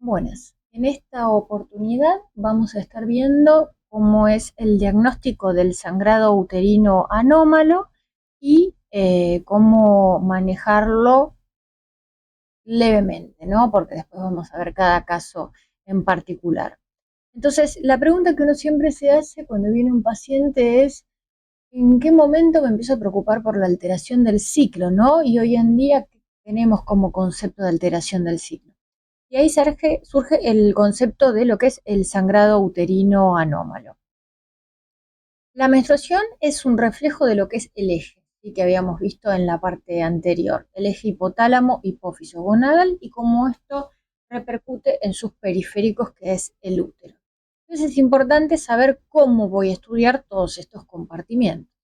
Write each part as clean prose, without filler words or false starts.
Buenas, en esta oportunidad vamos a estar viendo cómo es el diagnóstico del sangrado uterino anómalo y cómo manejarlo levemente, ¿no? Porque después vamos a ver cada caso en particular. Entonces, la pregunta que uno siempre se hace cuando viene un paciente es ¿en qué momento me empiezo a preocupar por la alteración del ciclo, ¿no? Y hoy en día, ¿qué tenemos como concepto de alteración del ciclo? Y ahí surge el concepto de lo que es el sangrado uterino anómalo. La menstruación es un reflejo de lo que es el eje, ¿sí? Que habíamos visto en la parte anterior, el eje hipotálamo hipófiso gonadal y cómo esto repercute en sus periféricos, que es el útero. Entonces es importante saber cómo voy a estudiar todos estos compartimientos.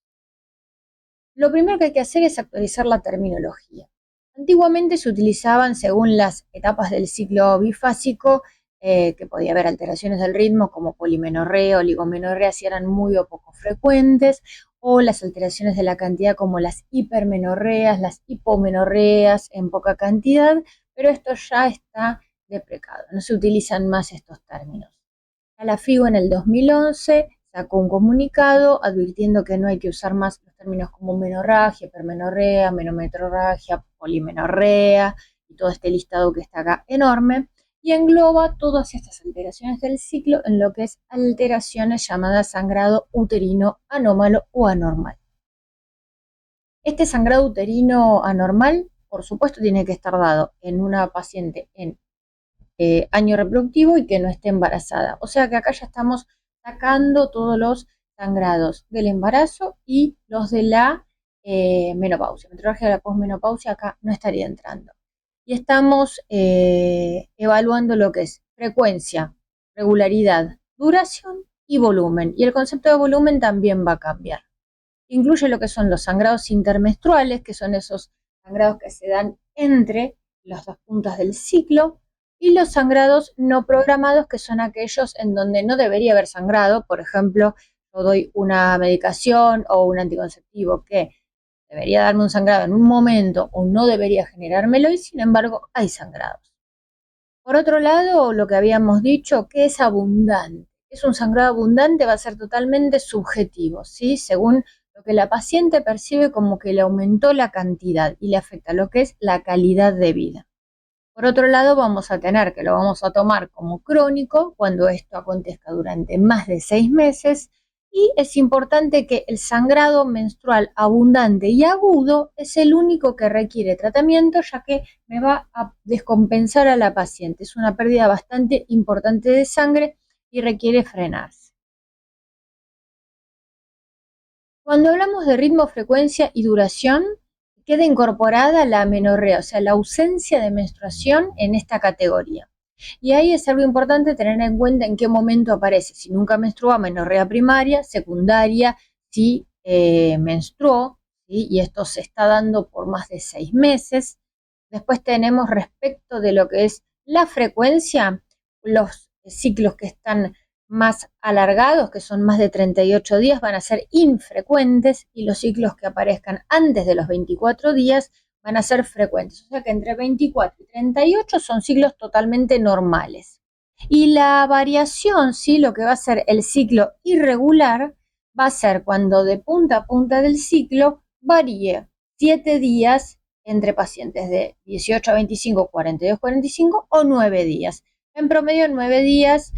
Lo primero que hay que hacer es actualizar la terminología. Antiguamente se utilizaban según las etapas del ciclo bifásico, que podía haber alteraciones del ritmo como polimenorrea, oligomenorrea, si eran muy o poco frecuentes, o las alteraciones de la cantidad como las hipermenorreas, las hipomenorreas en poca cantidad, pero esto ya está deprecado, no se utilizan más estos términos. La FIGO en el 2011 sacó un comunicado advirtiendo que no hay que usar más los términos como menorragia, hipermenorrea, menometrorragia, polimenorrea y todo este listado que está acá enorme, y engloba todas estas alteraciones del ciclo en lo que es alteraciones llamadas sangrado uterino anómalo o anormal. Este sangrado uterino anormal, por supuesto, tiene que estar dado en una paciente en año reproductivo y que no esté embarazada. O sea que acá ya estamos sacando todos los sangrados del embarazo y los de la menopausia. Metrorragia de la posmenopausia acá no estaría entrando. Y estamos evaluando lo que es frecuencia, regularidad, duración y volumen. Y el concepto de volumen también va a cambiar. Incluye lo que son los sangrados intermenstruales, que son esos sangrados que se dan entre las dos puntas del ciclo, y los sangrados no programados, que son aquellos en donde no debería haber sangrado. Por ejemplo, yo doy una medicación o un anticonceptivo que debería darme un sangrado en un momento o no debería generármelo y sin embargo hay sangrados. Por otro lado, lo que habíamos dicho, que es abundante. Es un sangrado abundante, va a ser totalmente subjetivo, ¿sí? Según lo que la paciente percibe como que le aumentó la cantidad y le afecta lo que es la calidad de vida. Por otro lado, vamos a tener que lo vamos a tomar como crónico cuando esto acontezca durante más de 6 meses, y es importante que el sangrado menstrual abundante y agudo es el único que requiere tratamiento, ya que me va a descompensar a la paciente. Es una pérdida bastante importante de sangre y requiere frenarse. Cuando hablamos de ritmo, frecuencia y duración, queda incorporada la amenorrea, o sea, la ausencia de menstruación en esta categoría. Y ahí es algo importante tener en cuenta en qué momento aparece. Si nunca menstruó, amenorrea primaria, secundaria, si menstruó, ¿sí? Y esto se está dando por más de 6 meses. Después tenemos respecto de lo que es la frecuencia, los ciclos que están más alargados, que son más de 38 días, van a ser infrecuentes, y los ciclos que aparezcan antes de los 24 días van a ser frecuentes. O sea que entre 24 y 38 son ciclos totalmente normales. Y la variación, ¿sí? Lo que va a ser el ciclo irregular, va a ser cuando de punta a punta del ciclo varíe 7 días entre pacientes de 18 a 25, 42 a 45 o 9 días. En promedio 9 días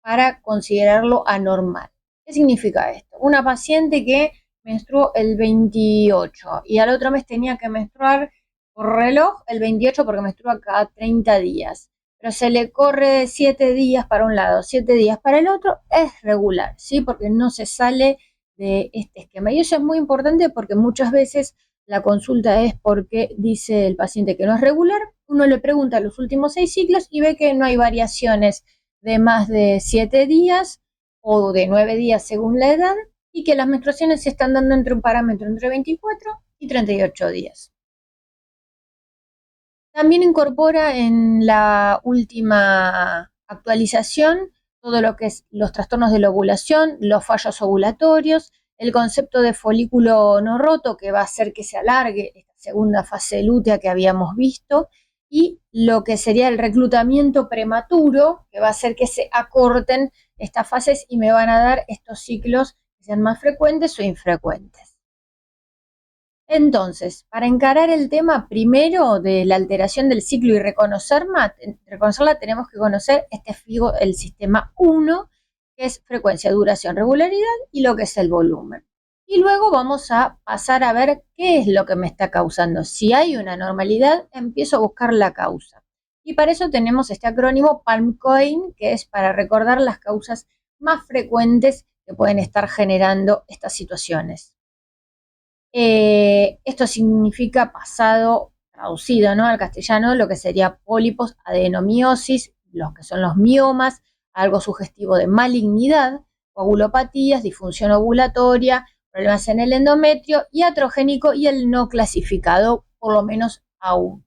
para considerarlo anormal. ¿Qué significa esto? Una paciente que menstruó el 28 y al otro mes tenía que menstruar por reloj el 28 porque menstrua cada 30 días, pero se le corre 7 días para un lado, 7 días para el otro, es regular, ¿sí? Porque no se sale de este esquema. Y eso es muy importante porque muchas veces la consulta es porque dice el paciente que no es regular, uno le pregunta los últimos 6 ciclos y ve que no hay variaciones de más de 7 días o de 9 días según la edad, y que las menstruaciones se están dando entre un parámetro entre 24 y 38 días. También incorpora en la última actualización todo lo que es los trastornos de la ovulación, los fallos ovulatorios, el concepto de folículo no roto, que va a hacer que se alargue esta segunda fase lútea que habíamos visto, y lo que sería el reclutamiento prematuro, que va a hacer que se acorten estas fases y me van a dar estos ciclos que sean más frecuentes o infrecuentes. Entonces, para encarar el tema primero de la alteración del ciclo y reconocerla, tenemos que conocer el sistema 1, que es frecuencia, duración, regularidad, y lo que es el volumen. Y luego vamos a pasar a ver qué es lo que me está causando. Si hay una normalidad, empiezo a buscar la causa. Y para eso tenemos este acrónimo PALM-COIN, que es para recordar las causas más frecuentes que pueden estar generando estas situaciones. Esto significa pasado, traducido, ¿no?, al castellano, lo que sería pólipos, adenomiosis, los que son los miomas, algo sugestivo de malignidad, coagulopatías, disfunción ovulatoria, problemas en el endometrio, iatrogénico y el no clasificado, por lo menos aún.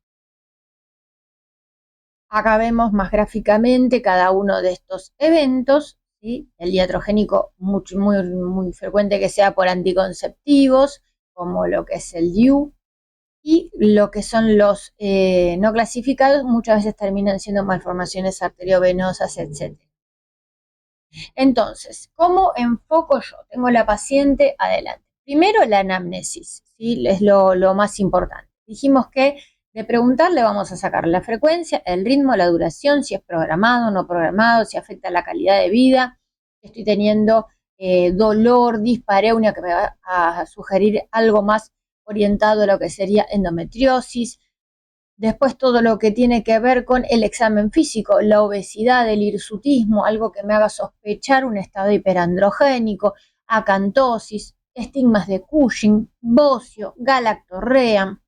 Acá vemos más gráficamente cada uno de estos eventos, ¿sí? El iatrogénico muy frecuente que sea por anticonceptivos, como lo que es el DIU, y lo que son los no clasificados muchas veces terminan siendo malformaciones arteriovenosas, etc. Entonces, ¿cómo enfoco yo? Tengo la paciente adelante. Primero la anamnesis, ¿sí? Es lo más importante. Dijimos que de preguntarle vamos a sacar la frecuencia, el ritmo, la duración, si es programado o no programado, si afecta la calidad de vida, si estoy teniendo dolor, dispareunia, que me va a sugerir algo más orientado a lo que sería endometriosis. Después todo lo que tiene que ver con el examen físico, la obesidad, el hirsutismo, algo que me haga sospechar un estado hiperandrogénico, acantosis, estigmas de Cushing, bocio, galactorrea.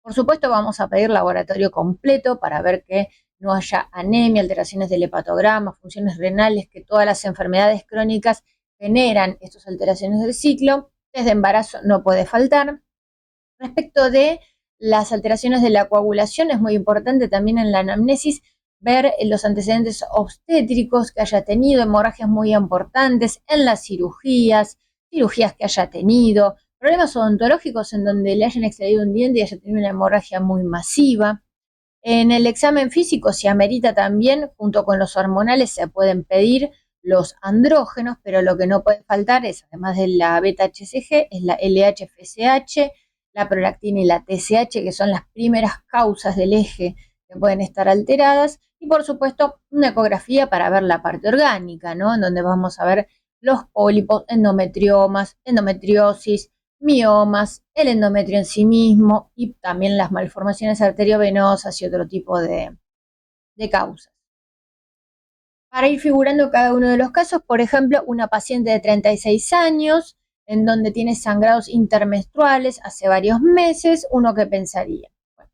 Por supuesto vamos a pedir laboratorio completo para ver que no haya anemia, alteraciones del hepatograma, funciones renales, que todas las enfermedades crónicas generan estas alteraciones del ciclo. Desde embarazo no puede faltar. Respecto de las alteraciones de la coagulación, es muy importante también en la anamnesis ver los antecedentes obstétricos que haya tenido, hemorragias muy importantes en las cirugías que haya tenido, problemas odontológicos en donde le hayan extraído un diente y haya tenido una hemorragia muy masiva. En el examen físico, si amerita también, junto con los hormonales, se pueden pedir los andrógenos, pero lo que no puede faltar es, además de la beta-HCG, es la LH-FSH, la prolactina y la TSH, que son las primeras causas del eje que pueden estar alteradas, y por supuesto una ecografía para ver la parte orgánica, ¿no?, en donde vamos a ver los pólipos, endometriomas, endometriosis, miomas, el endometrio en sí mismo y también las malformaciones arteriovenosas y otro tipo de causas. Para ir figurando cada uno de los casos, por ejemplo, una paciente de 36 años, en donde tiene sangrados intermenstruales hace varios meses, uno que pensaría, bueno,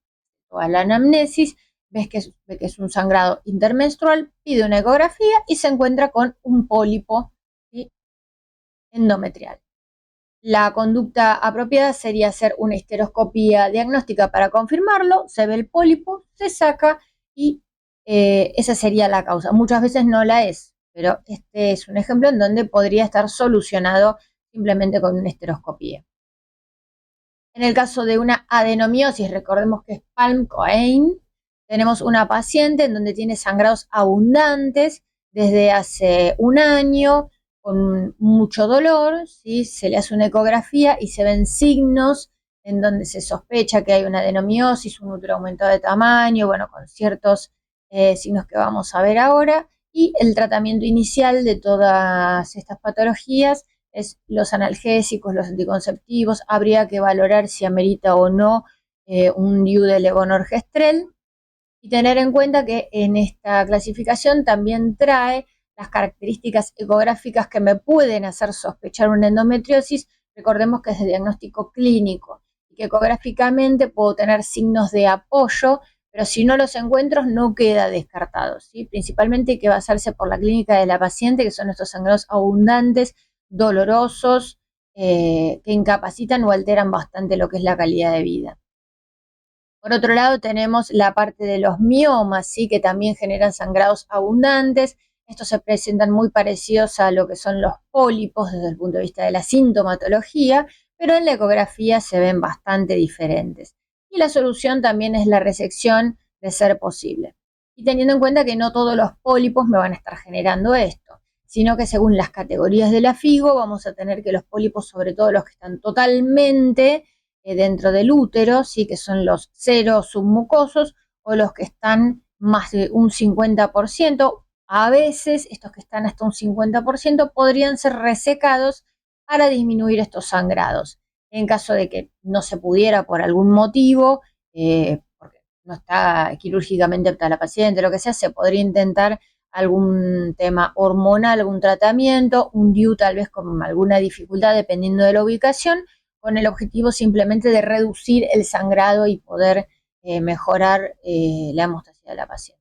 toda la anamnesis, ve que es un sangrado intermenstrual, pide una ecografía y se encuentra con un pólipo, ¿sí?, endometrial. La conducta apropiada sería hacer una histeroscopía diagnóstica para confirmarlo, se ve el pólipo, se saca y esa sería la causa. Muchas veces no la es, pero este es un ejemplo en donde podría estar solucionado simplemente con una histeroscopía. En el caso de una adenomiosis, recordemos que es PALM-COIN, tenemos una paciente en donde tiene sangrados abundantes desde hace un año, con mucho dolor, ¿sí? Se le hace una ecografía y se ven signos en donde se sospecha que hay una adenomiosis, un útero aumentado de tamaño, bueno, con ciertos signos que vamos a ver ahora, y el tratamiento inicial de todas estas patologías es los analgésicos, los anticonceptivos. Habría que valorar si amerita o no un DIU de levonorgestrel y tener en cuenta que en esta clasificación también trae las características ecográficas que me pueden hacer sospechar una endometriosis. Recordemos que es de diagnóstico clínico y que ecográficamente puedo tener signos de apoyo, pero si no los encuentro no queda descartado, ¿sí? Principalmente hay que basarse por la clínica de la paciente, que son estos sangrados abundantes, dolorosos, que incapacitan o alteran bastante lo que es la calidad de vida. Por otro lado tenemos la parte de los miomas, ¿sí?, que también generan sangrados abundantes. Estos se presentan muy parecidos a lo que son los pólipos desde el punto de vista de la sintomatología, pero en la ecografía se ven bastante diferentes. Y la solución también es la resección de ser posible. Y teniendo en cuenta que no todos los pólipos me van a estar generando esto, sino que según las categorías de la FIGO vamos a tener que los pólipos, sobre todo los que están totalmente dentro del útero, ¿sí? Que son los cero submucosos, o los que están más de un 50%, a veces estos que están hasta un 50% podrían ser resecados para disminuir estos sangrados. En caso de que no se pudiera por algún motivo, porque no está quirúrgicamente apta la paciente, lo que sea, se podría intentar algún tema hormonal, algún tratamiento, un DIU tal vez con alguna dificultad dependiendo de la ubicación, con el objetivo simplemente de reducir el sangrado y poder mejorar la hemostasia de la paciente.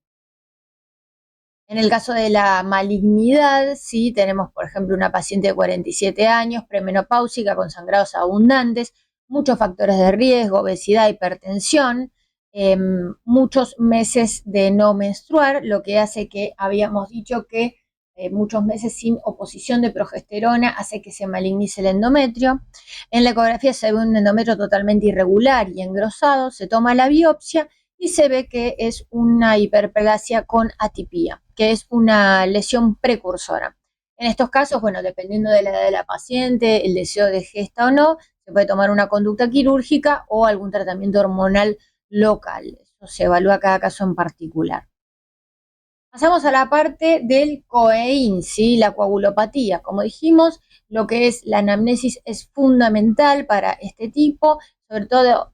En el caso de la malignidad, sí, tenemos, por ejemplo, una paciente de 47 años, premenopáusica, con sangrados abundantes, muchos factores de riesgo, obesidad, hipertensión, muchos meses de no menstruar, lo que hace que habíamos dicho que muchos meses sin oposición de progesterona hace que se malignice el endometrio. En la ecografía se ve un endometrio totalmente irregular y engrosado, se toma la biopsia y se ve que es una hiperplasia con atipía, que es una lesión precursora. En estos casos, bueno, dependiendo de la edad de la paciente, el deseo de gesta o no, se puede tomar una conducta quirúrgica o algún tratamiento hormonal local. Eso se evalúa cada caso en particular. Pasamos a la parte del COEIN, ¿sí? La coagulopatía. Como dijimos, lo que es la anamnesis es fundamental para este tipo, sobre todo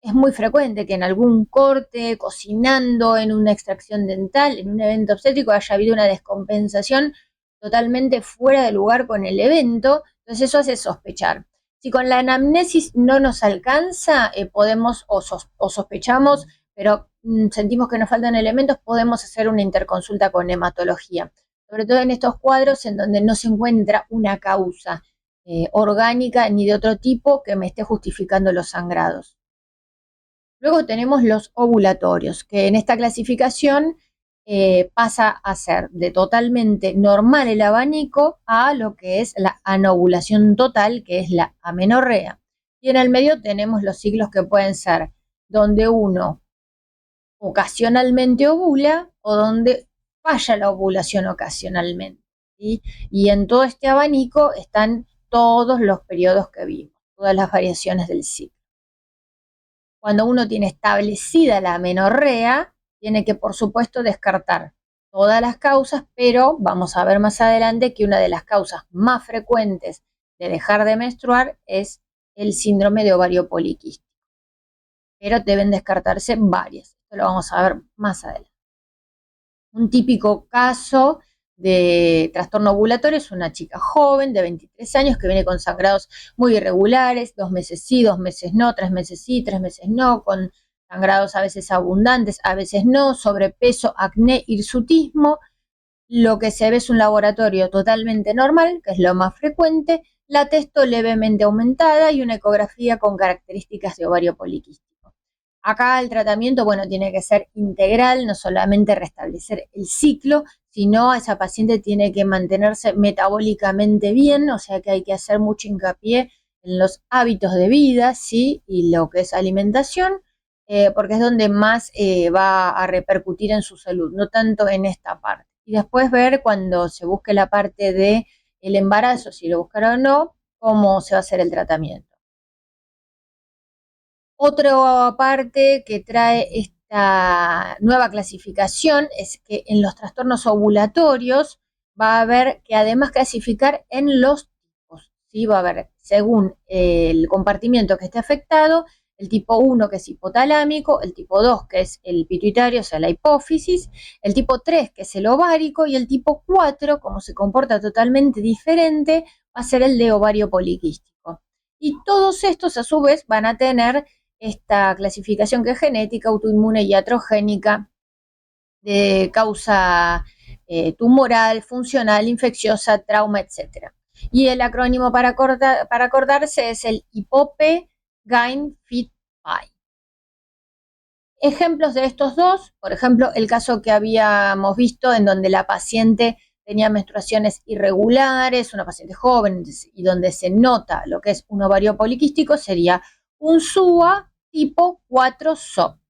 es muy frecuente que en algún corte, cocinando, en una extracción dental, en un evento obstétrico, haya habido una descompensación totalmente fuera de lugar con el evento. Entonces eso hace sospechar. Si con la anamnesis no nos alcanza, podemos o sospechamos, pero sentimos que nos faltan elementos, podemos hacer una interconsulta con hematología. Sobre todo en estos cuadros en donde no se encuentra una causa orgánica ni de otro tipo que me esté justificando los sangrados. Luego tenemos los ovulatorios, que en esta clasificación pasa a ser de totalmente normal el abanico a lo que es la anovulación total, que es la amenorrea. Y en el medio tenemos los ciclos que pueden ser donde uno ocasionalmente ovula o donde falla la ovulación ocasionalmente, ¿sí? Y en todo este abanico están todos los periodos que vimos, todas las variaciones del ciclo. Cuando uno tiene establecida la amenorrea, tiene que, por supuesto, descartar todas las causas, pero vamos a ver más adelante que una de las causas más frecuentes de dejar de menstruar es el síndrome de ovario poliquístico. Pero deben descartarse varias. Esto lo vamos a ver más adelante. Un típico caso de trastorno ovulatorio es una chica joven de 23 años que viene con sangrados muy irregulares, 2 meses sí, 2 meses no, 3 meses sí, 3 meses no, con sangrados a veces abundantes, a veces no, sobrepeso, acné, hirsutismo. Lo que se ve es un laboratorio totalmente normal, que es lo más frecuente, la testo levemente aumentada y una ecografía con características de ovario poliquístico. Acá el tratamiento, bueno, tiene que ser integral, no solamente restablecer el ciclo, sino esa paciente tiene que mantenerse metabólicamente bien, o sea que hay que hacer mucho hincapié en los hábitos de vida, ¿sí? Y lo que es alimentación, porque es donde más va a repercutir en su salud, no tanto en esta parte. Y después ver cuando se busque la parte de el embarazo, si lo buscará o no, cómo se va a hacer el tratamiento. Otra parte que trae esta nueva clasificación es que en los trastornos ovulatorios va a haber que además clasificar en los tipos, ¿sí? Va a haber, según el compartimiento que esté afectado, el tipo 1 que es hipotalámico, el tipo 2 que es el pituitario, o sea, la hipófisis, el tipo 3 que es el ovárico y el tipo 4, como se comporta totalmente diferente, va a ser el de ovario poliquístico. Y todos estos a su vez van a tener esta clasificación que es genética, autoinmune y iatrogénica, de causa tumoral, funcional, infecciosa, trauma, etc. Y el acrónimo para acordarse es el IPOPE, GAIN, FIT, PI. Ejemplos de estos dos, por ejemplo, el caso que habíamos visto en donde la paciente tenía menstruaciones irregulares, una paciente joven, y donde se nota lo que es un ovario poliquístico, sería un SUA tipo 4 SOP.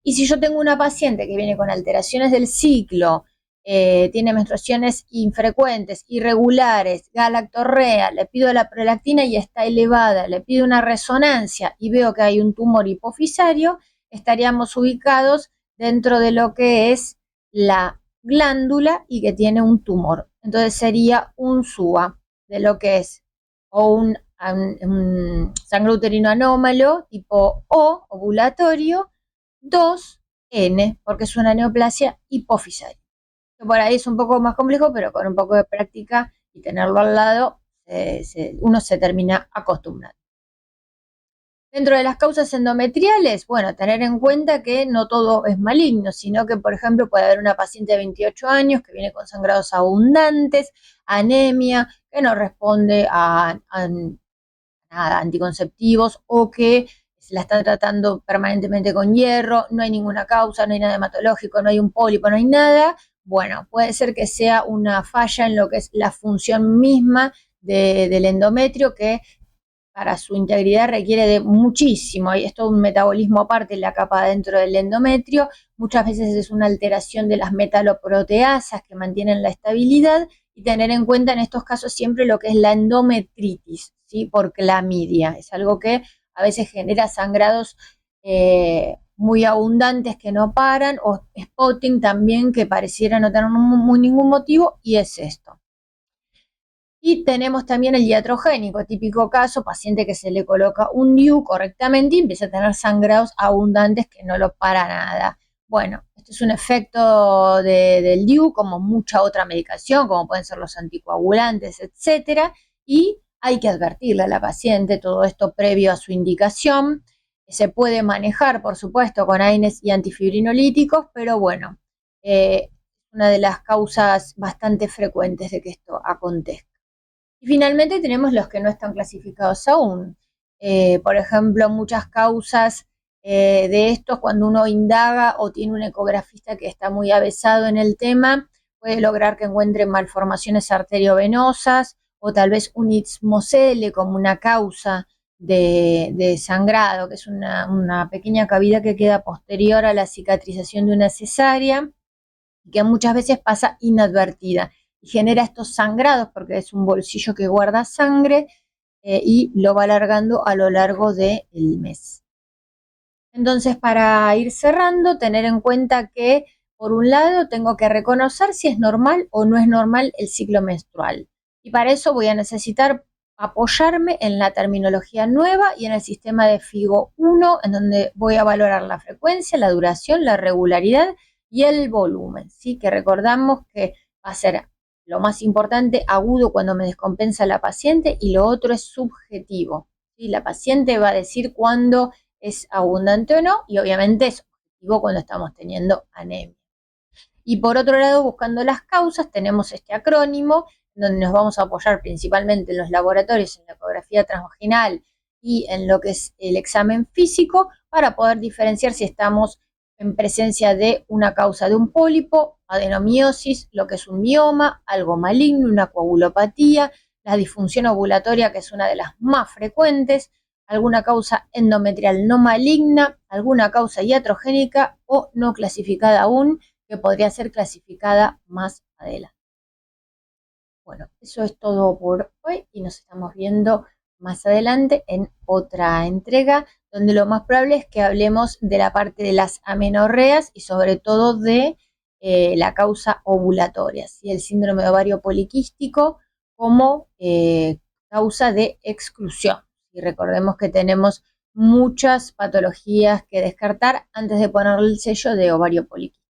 Y si yo tengo una paciente que viene con alteraciones del ciclo, tiene menstruaciones infrecuentes, irregulares, galactorrea, le pido la prolactina y está elevada, le pido una resonancia y veo que hay un tumor hipofisario, estaríamos ubicados dentro de lo que es la glándula y que tiene un tumor. Entonces sería un SUA de lo que es o un sangrado uterino anómalo tipo O, ovulatorio, 2N, porque es una neoplasia hipofisaria. Por ahí es un poco más complejo, pero con un poco de práctica y tenerlo al lado, uno se termina acostumbrando. Dentro de las causas endometriales, bueno, tener en cuenta que no todo es maligno, sino que, por ejemplo, puede haber una paciente de 28 años que viene con sangrados abundantes, anemia, que no responde a nada, anticonceptivos, o que se la están tratando permanentemente con hierro, no hay ninguna causa, no hay nada hematológico, no hay un pólipo, no hay nada. Bueno, puede ser que sea una falla en lo que es la función misma del endometrio, que para su integridad requiere de muchísimo, y es todo un metabolismo aparte, la capa dentro del endometrio, muchas veces es una alteración de las metaloproteasas que mantienen la estabilidad, y tener en cuenta en estos casos siempre lo que es la endometritis, ¿sí? Por clamidia, es algo que a veces genera sangrados muy abundantes que no paran, o spotting también que pareciera no tener ningún motivo, y es esto. Y tenemos también el iatrogénico, típico caso, paciente que se le coloca un DIU correctamente y empieza a tener sangrados abundantes que no lo para nada. Bueno, esto es un efecto del DIU, como mucha otra medicación, como pueden ser los anticoagulantes, etcétera, y hay que advertirle a la paciente todo esto previo a su indicación. Se puede manejar, por supuesto, con AINES y antifibrinolíticos, pero bueno, una de las causas bastante frecuentes de que esto acontezca. Y finalmente tenemos los que no están clasificados aún. Por ejemplo, muchas causas de estos, cuando uno indaga o tiene un ecografista que está muy avesado en el tema, puede lograr que encuentre malformaciones arteriovenosas o tal vez un istmocele como una causa de sangrado, que es una pequeña cavidad que queda posterior a la cicatrización de una cesárea, que muchas veces pasa inadvertida y genera estos sangrados porque es un bolsillo que guarda sangre y lo va alargando a lo largo del mes. Entonces, para ir cerrando, tener en cuenta que, por un lado, tengo que reconocer si es normal o no es normal el ciclo menstrual. Y para eso voy a necesitar apoyarme en la terminología nueva y en el sistema de FIGO 1, en donde voy a valorar la frecuencia, la duración, la regularidad y el volumen, ¿sí? Que recordamos que va a ser lo más importante agudo cuando me descompensa la paciente, y lo otro es subjetivo, ¿sí? La paciente va a decir cuándo es abundante o no, y obviamente es objetivo cuando estamos teniendo anemia. Y por otro lado, buscando las causas, tenemos este acrónimo, donde nos vamos a apoyar principalmente en los laboratorios, en la ecografía transvaginal y en lo que es el examen físico, para poder diferenciar si estamos en presencia de una causa de un pólipo, adenomiosis, lo que es un mioma, algo maligno, una coagulopatía, la disfunción ovulatoria, que es una de las más frecuentes, alguna causa endometrial no maligna, alguna causa iatrogénica o no clasificada aún, que podría ser clasificada más adelante. Bueno, eso es todo por hoy y nos estamos viendo más adelante en otra entrega, donde lo más probable es que hablemos de la parte de las amenorreas y sobre todo de la causa ovulatoria, ¿sí? El síndrome de ovario poliquístico como causa de exclusión. Y recordemos que tenemos muchas patologías que descartar antes de ponerle el sello de ovario poliquístico.